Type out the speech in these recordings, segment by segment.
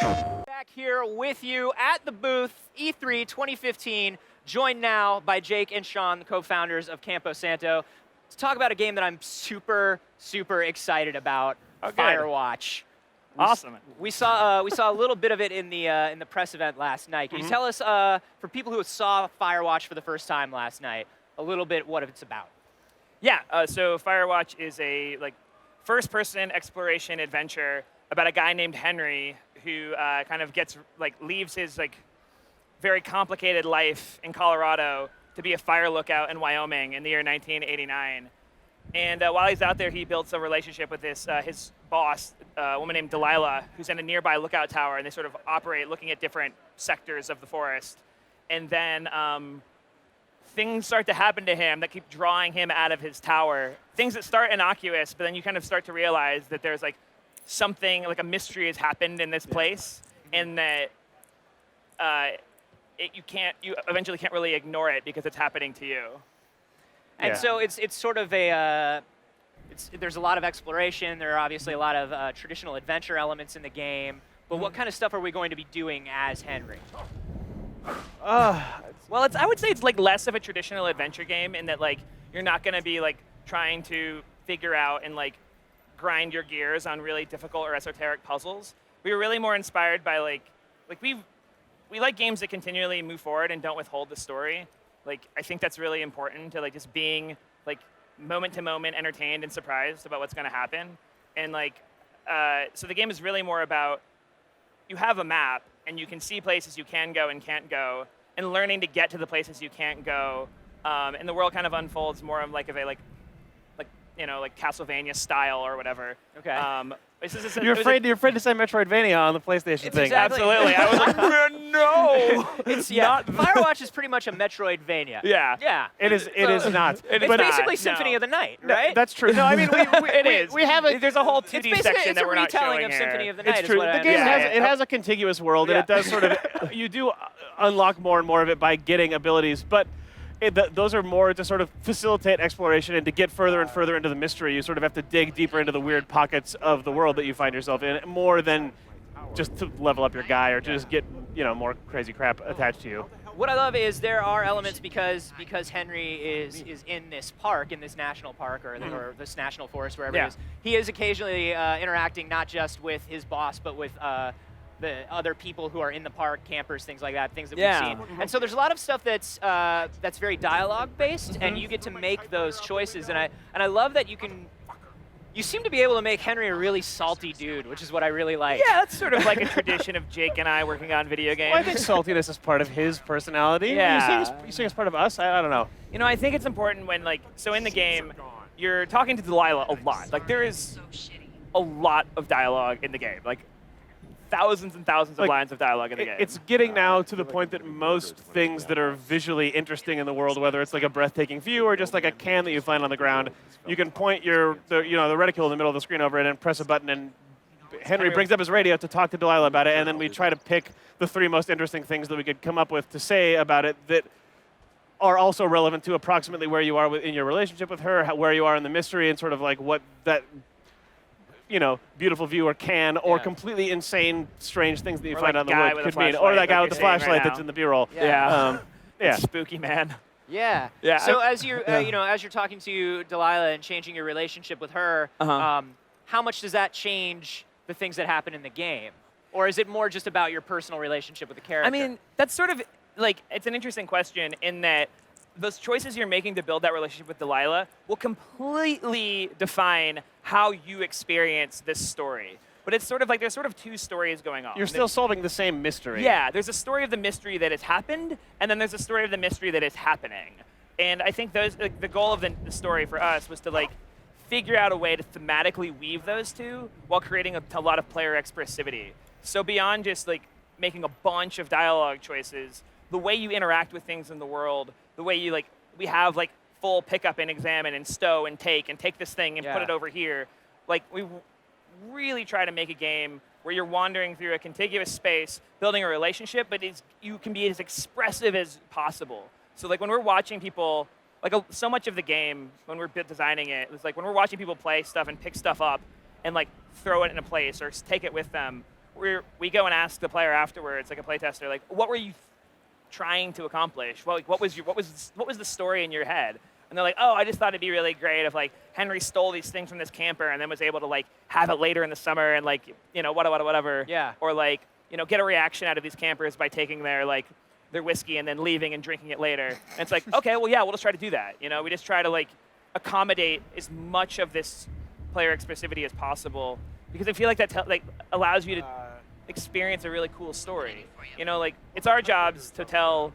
Back here with you at the booth, E3 2015, joined now by Jake and Sean, the co-founders of Campo Santo, to talk about a game that I'm super, super excited about, Firewatch. Awesome. We saw a little bit of it in the press event last night. Can you tell us, for people who saw Firewatch for the first time last night, a little bit what it's about? Yeah. So Firewatch is a first-person exploration adventure about a guy named Henry who kind of leaves his very complicated life in Colorado to be a fire lookout in Wyoming in the year 1989. And while he's out there, he builds a relationship with his boss, a woman named Delilah, who's in a nearby lookout tower, and they sort of operate looking at different sectors of the forest. And then things start to happen to him that keep drawing him out of his tower. Things that start innocuous, but then you kind of start to realize that there's something, a mystery has happened in this place, and that you eventually can't really ignore it because it's happening to you. And so it's sort of there's a lot of exploration. There are obviously a lot of traditional adventure elements in the game. But what kind of stuff are we going to be doing as Henry? Well, I would say it's less of a traditional adventure game in that you're not going to be trying to figure out and grind your gears on really difficult or esoteric puzzles. We were really more inspired by we like games that continually move forward and don't withhold the story. I think that's really important to just being moment to moment entertained and surprised about what's going to happen. And so the game is really more about, you have a map and you can see places you can go and can't go, and learning to get to the places you can't go. And the world kind of unfolds more of Castlevania style or whatever. Okay. You're afraid to say Metroidvania on the PlayStation thing. Exactly. Absolutely. I was no. It's not. Firewatch is pretty much a Metroidvania. Yeah. Yeah. It is not. It's basically Symphony of the Night, right? That's true. No, I mean we have there's a whole 2D section that we're not showing of here. Symphony of the Night. It's true. The game has a contiguous world, and it does sort of you do unlock more and more of it by getting abilities, but those are more to sort of facilitate exploration and to get further and further into the mystery. You sort of have to dig deeper into the weird pockets of the world that you find yourself in, more than just to level up your guy or to just get more crazy crap attached to you. What I love is there are elements because Henry is in this park, in this national park or this national forest, wherever it is. He is occasionally interacting not just with his boss, but with the other people who are in the park, campers, things like that, things that we've seen. And so there's a lot of stuff that's very dialogue based, and you get to make those choices. And I love that you seem to be able to make Henry a really salty dude, which is what I really like. Yeah, that's sort of like a tradition of Jake and I working on video games. Well, I think saltiness is part of his personality. Yeah. You think it's part of us? I don't know. I think it's important when so in the game, you're talking to Delilah a lot. There is a lot of dialogue in the game. Thousands and thousands of lines of dialogue in the game. It's getting now to the point that most things that are visually interesting in the world, whether it's a breathtaking view or just a can that you find on the ground, you can point the reticule in the middle of the screen over it and press a button, and Henry brings up his radio to talk to Delilah about it, and then we try to pick the 3 most interesting things that we could come up with to say about it that are also relevant to approximately where you are in your relationship with her, where you are in the mystery, and sort of what that beautiful view or or completely insane, strange things that you find out in the world could mean. Or that guy with the flashlight that's in the B-roll. Yeah. It's spooky, man. Yeah. Yeah. So as you're, as you're talking to Delilah and changing your relationship with her, how much does that change the things that happen in the game? Or is it more just about your personal relationship with the character? I mean, that's sort of it's an interesting question in that those choices you're making to build that relationship with Delilah will completely define how you experience this story. But it's sort of there's sort of 2 stories going on. You're still solving the same mystery. Yeah, there's a story of the mystery that has happened, and then there's a story of the mystery that is happening. And I think the goal of the story for us was to figure out a way to thematically weave those 2 while creating a lot of player expressivity. So beyond just making a bunch of dialogue choices, the way you interact with things in the world, the way you we have full pickup and examine and stow and take this thing and put it over here. We really try to make a game where you're wandering through a contiguous space, building a relationship, but you can be as expressive as possible. So when we're watching people, so much of the game when we're designing it, it's when we're watching people play stuff and pick stuff up and throw it in a place or take it with them, we go and ask the player afterwards, like a playtester, like, what were you trying to accomplish? What was the story in your head? And they're like, oh, I just thought it'd be really great if like Henry stole these things from this camper and then was able to like have it later in the summer and like whatever. Yeah. Or like get a reaction out of these campers by taking their whiskey and then leaving and drinking it later. And it's like, okay, well yeah, we'll just try to do that. We just try to like accommodate as much of this player expressivity as possible because I feel like that allows you to experience a really cool story. Like it's our jobs to tell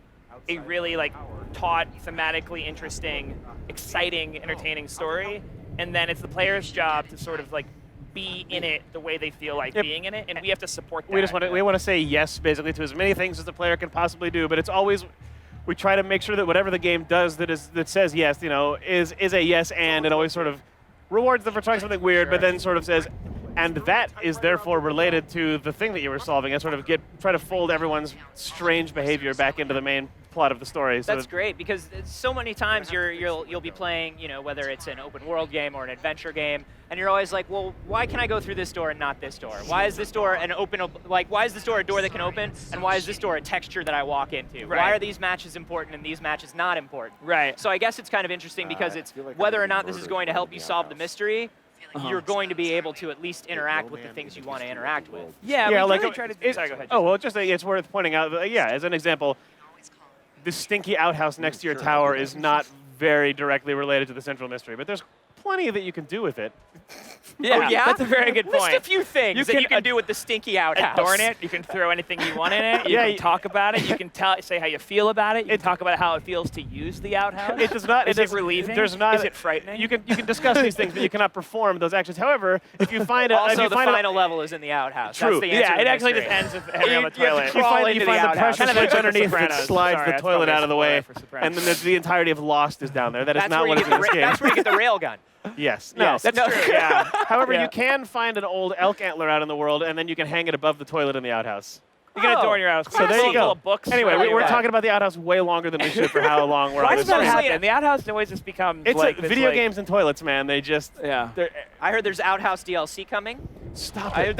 a really like taut, thematically interesting, exciting, entertaining story, and then it's the player's job to sort of like be in it the way they feel like being in it, and we have to support that. We want to say yes basically to as many things as the player can possibly do, but it's always we try to make sure that whatever the game does that says yes, is a yes, and it always sort of rewards them for trying something weird, but then sort of says, and that is therefore related to the thing that you were solving, and sort of try to fold everyone's strange behavior back into the main plot of the story. That's great because so many times you'll be playing, whether it's an open world game or an adventure game, and you're always like, well, why can I go through this door and not this door? Why is this door why is this door a door that can open, and why is this door a texture that I walk into? Right. Why are these matches important and these matches not important? Right. So I guess it's kind of interesting because it's whether or not this is going to help you solve the mystery. You're going to be able to at least interact with the things you want to interact with. Yeah, we like really try to. Sorry, go ahead. Oh well, just it's worth pointing out. As an example, this stinky outhouse next to your tower is not very directly related to the central mystery, but there's plenty that you can do with it. Yeah, oh, yeah? That's a very good point. List a few things you can do with the stinky outhouse. Adorn it. You can throw anything you want in it. You can talk about it. You can say how you feel about it. You can talk about how it feels to use the outhouse. It does not. Is it relieving? There's not. Is it frightening? You can discuss these things, but you cannot perform those actions. However, if you find the final level is in the outhouse. True. That's the answer it actually depends if Henry on the you have toilet. to crawl into you find the pressure Kind of switch like underneath that Sopranos. slides Sorry, the that's toilet probably out of the way, for Sopranos. and then the entirety of Lost is down there. That is not what is in this game. That's where you get the railgun. Yes. No. Yes, that's true. Yeah. However, Yeah. you can find an old elk antler out in the world, and then you can hang it above the toilet in the outhouse. You can adorn your house. So there you go. Books Anyway, we're talking about the outhouse way longer than we should for how long we're Why on does this that stream. happen? The outhouse always just becomes It's like like this, video like, games and toilets, man. They just Yeah. I heard there's Outhouse DLC coming. Stop it.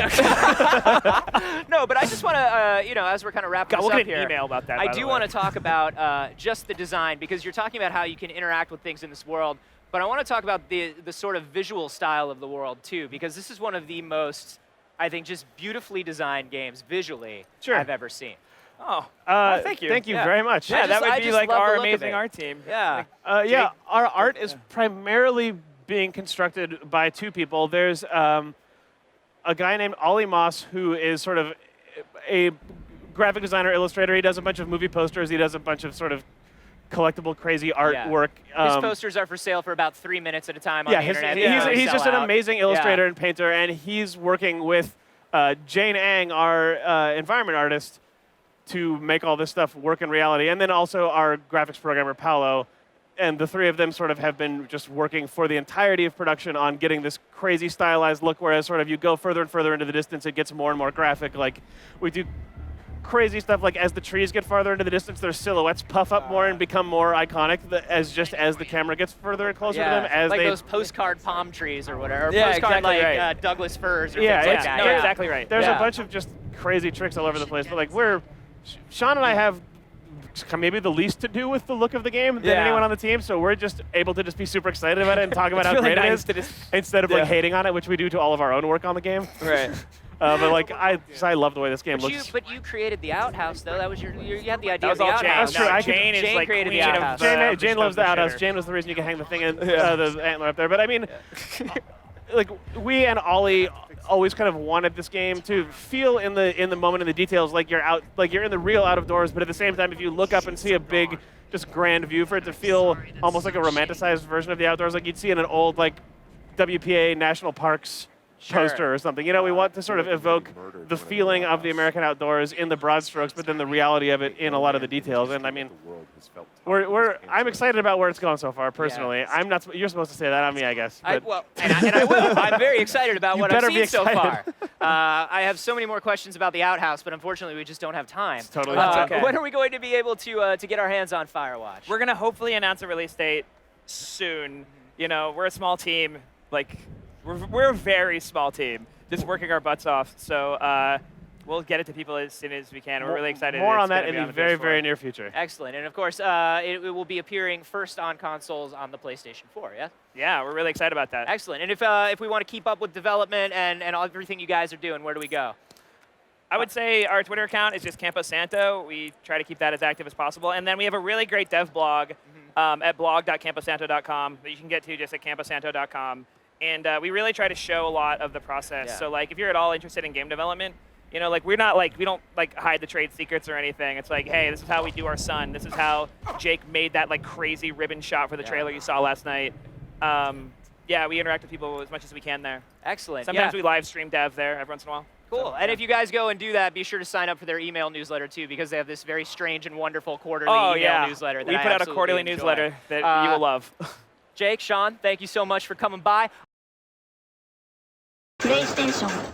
No, but I just want to, as we're kind of wrapping we'll this up get here, an email about that. I by the do way. want to talk about just the design because you're talking about how you can interact with things in this world. But I want to talk about the sort of visual style of the world too, because this is one of the most, I think, just beautifully designed games visually I've ever seen. Oh, well, thank you. Thank you Yeah. very much. Yeah, that I would be just like love the our look of amazing it. art team. Yeah. Yeah, our art is primarily being constructed by two people. There's a guy named Ollie Moss who is sort of a graphic designer, illustrator. He does a bunch of movie posters. He does a bunch of sort of collectible, crazy artwork. His posters are for sale for about 3 minutes at a time on the internet. He's just an amazing illustrator Yeah. and painter, and he's working with Jane Ang, our environment artist, to make all this stuff work in reality, and then also our graphics programmer, Paolo. And the three of them sort of have been just working for the entirety of production on getting this crazy stylized look, whereas sort of you go further and further into the distance, it gets more and more graphic. Like, we do crazy stuff like as the trees get farther into the distance, their silhouettes puff up more and become more iconic as the camera gets further and closer to them. As like they, those postcard palm trees or whatever. Or Yeah, postcard exactly like right. Douglas firs or Yeah, things like it's- that. No, Yeah. exactly right. There's Yeah. a bunch of just crazy tricks all over the place, but like Sean and I have maybe the least to do with the look of the game than anyone on the team, so we're just able to just be super excited about it and talk about how really great it nice is to just- instead of like hating on it, which we do to all of our own work on the game. Right. But like I love the way this game looks. But you created the outhouse though. That was you had the idea That was of the all Jane. outhouse. That's true. No, I could- Jane is Jane like created the queen of outhouse. Jane loves the outhouse. shitter. Jane was the reason you can hang the thing in the antler up there. But I mean, like we and Ollie always kind of wanted this game to feel in the moment, in the details, like you're in the real out of doors. But at the same time, if you look up and see a big, just grand view, for it to feel almost like a romanticized version of the outdoors, like you'd see in an old like WPA National Parks poster or something. We want to sort of evoke the feeling of the American outdoors in the broad strokes, but then the reality of it in a lot of the details. And I mean, I'm excited about where it's going so far. Personally, Yeah. I'm not. You're supposed to say that, not me, I guess. And But I will. I'm very excited about You what I've better be seen so far. excited. I have so many more questions about the outhouse, but unfortunately we just don't have time. It's totally That's okay. When are we going to be able to get our hands on Firewatch? We're gonna hopefully announce a release date soon. We're a small team. Like, we're a very small team, just working our butts off. So we'll get it to people as soon as we can. We're really excited. More It's on that gonna in be the the very, PS4. very near future. Excellent. And of course, it will be appearing first on consoles on the PlayStation 4, yeah? Yeah, we're really excited about that. Excellent. And if we want to keep up with development and everything you guys are doing, where do we go? I would say our Twitter account is just Campo Santo. We try to keep that as active as possible. And then we have a really great dev blog at blog.camposanto.com that you can get to just at camposanto.com. And we really try to show a lot of the process. Yeah. So like if you're at all interested in game development, you know, like we don't like hide the trade secrets or anything. It's like, hey, this is how we do our Sun. This is how Jake made that like crazy ribbon shot for the trailer you saw last night. Yeah, we interact with people as much as we can there. Excellent. Sometimes yeah. we live stream dev there every once in a while. Cool. So, and yeah. if you guys go and do that, be sure to sign up for their email newsletter too, because they have this very strange and wonderful quarterly email newsletter. That We I put out a absolutely quarterly enjoy. newsletter that you will love. Jake, Sean, thank you so much for coming by. PlayStation